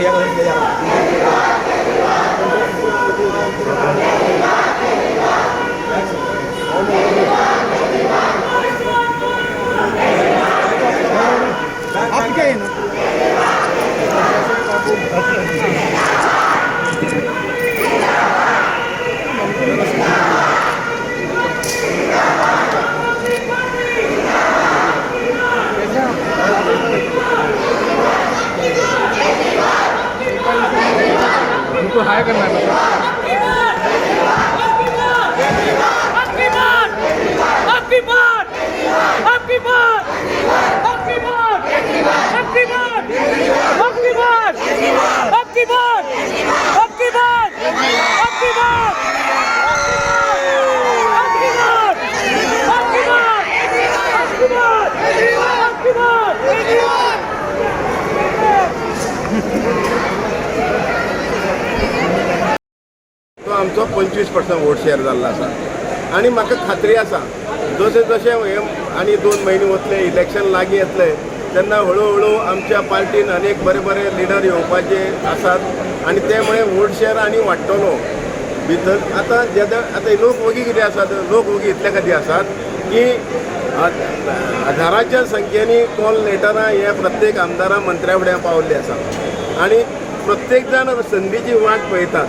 प्रक्रिया किया जा रहा है। आप क्या है ना उनको हाई करना है तो आमचो 25% वोट शेअर जाल्लो आसा आनी म्हाका खात्री आसा जशें जशें हे आनी 2 म्हयने वतले इलेक्शन लागीं येतले तेन्ना हळू आमच्या पार्टीन अनेक बरे बरे लिडर येवपाचे आसात आनी ते मुळे वोट शेअर आनी वाडटलो भितर आतां लोकवगी कितें आसात लोकवगी इतले खातीर आसात की हजारांच्या संख्येनी कॉल लेटरां हे प्रत्येक आमदारा मंत्र्या फुड्यान पावल्ले आसा आनी प्रत्येक जाण संदीची वाट पळयतात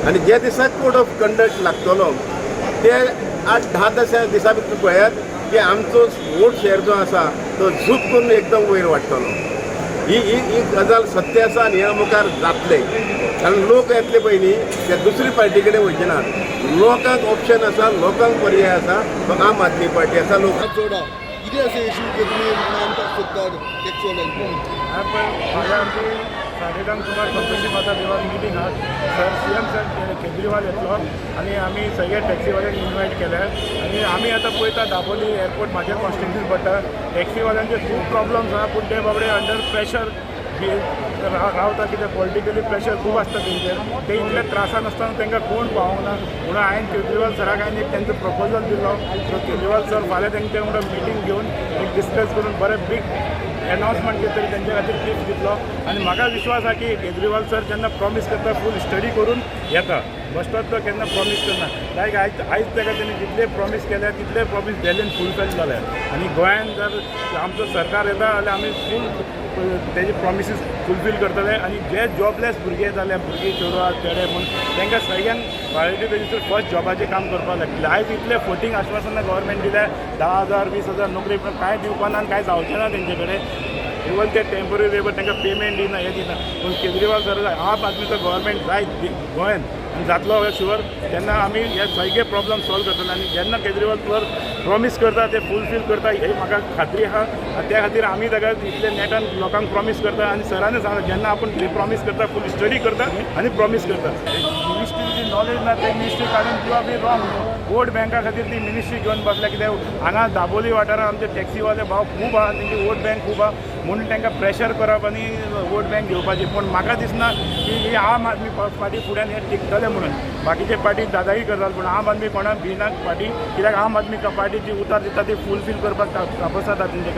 आनी जे दिसा कोड ऑफ कंडक्ट लागतलो ते 8-10 दिसा भितर पळयात की आमचो वोट शेअर जो आसा तो झूप करून एकदम वयर वाडटलो ही गजाल सत्य आसा आनी ह्या मुखार जातले कारण लोक येतले पयलीं ते दुसरी पार्टी कडेन वयचे नात लोकांक ऑप्शन आसा लोकांक पर्याय आसा तो आम आदमी पार्टी आसा लोकांक सोडा कितें अशें इश्यू की तुमी मानतात सोदतात टॅक्सीवाल्यांक साडेदान सुमार कंपनी माझा जेव्हा मिटींग आहात सर CM सर केजरीवाल येतलो आणि आम्ही सगळे टॅक्सीवाल्यांक इन्वायट केले आणि आम्ही आता पळयता दाबोली एअरपोर्ट म्हाज्या कॉन्स्टिट्युन्सीन पडटा टॅक्सीवाल्यांचे खूब प्रॉब्लम्स आहा पूण ते बाबडे अंडर प्रेशर रावता कित्याक पॉलिटिकली प्रेशर खूब आसता तेंचेर ते इतले त्रासान आसतना तांकां कोण पावोंक ना म्हणून हांवें केजरीवाल सराक एक तेंचो प्रपोजल दिलो सो केजरीवाल सर फाल्यां तेंचे वांगडा मिटींग घेवन एक डिस्कस करून बरें बीग अनाउन्समेंट केली तरी तेंच्या खातीर गिफ्ट दितलो आनी म्हाका विश्वास आहा की केजरीवाल सर जेन्ना प्रॉमीस करता फूल स्टडी करून येता बसतात तो केन्ना प्रॉमीस करना लायक आयज ताका तेणी जितले प्रॉमीस केल्या तितले प्रॉमीस डेलीन फुलफील जाले आनी गोंयांत जर आमचो सरकार येता जाल्यार आमी फूल तेजे प्रॉमिसीस फुलफील करतले आनी जे जॉबलेस भुरगे जाले भुरगीं चेडवां चेडे म्हूण तांकां सगळ्यांक प्रायोरिटी बेजीसर फर्स्ट जॉबाचें काम करपाक लागतलें आयज इतले फोटींग आश्वासनां गव्हर्मेंट दिल्या 10,000 20,000 नोकरी पण कांय दिवपा ना आनी कांय जावचें ना तेंचे कडेन इवन ते टेम्पररी लेबर तांकां पेमेंट दिना हें दिना पूण केजरीवाल सर आम आदमीचो गव्हर्मेंट जाय गोंयांत आनी जातलो शुअर तेन्ना आमी हे सगळे प्रॉब्लम सॉल्व करतले आनी जेन्ना केजरीवाल सर प्रॉमीस करता ते फुलफील करता ही म्हाका खात्री आहा आनी त्या खातीर आमी ताका इतले नेटान लोकांक प्रॉमीस करता आनी सरांनी सांगता जेन्ना आपूण प्रॉमीस करता फूल स्टडी करता आनी प्रॉमीस करता मिनिस्ट्रीची नॉलेज ना ते मिनिस्ट्री काडून किंवा बी रॉंग वोट बँका खातीर ती मिनिस्ट्री घेवन बसल्या कित्याक हांगा दाबोली वाठारांत आमचे टॅक्सीवाले भाव खूब आहा तेंची वोट बँक खूब आहा म्हणून तांकां प्रेशर करप आनी वोट बँक घेवपाची पूण म्हाका दिसना की ही आम आदमी पार्टी फुड्यान हें टिकतलें म्हणून बाकीचे पार्टी दादागी करतात पूण आम आदमी कोणाक भिनाक पार्टी कित्याक आम आदमी पार्टीची उतार दिता ती फुलफील करपाक तापस जाता तेंचे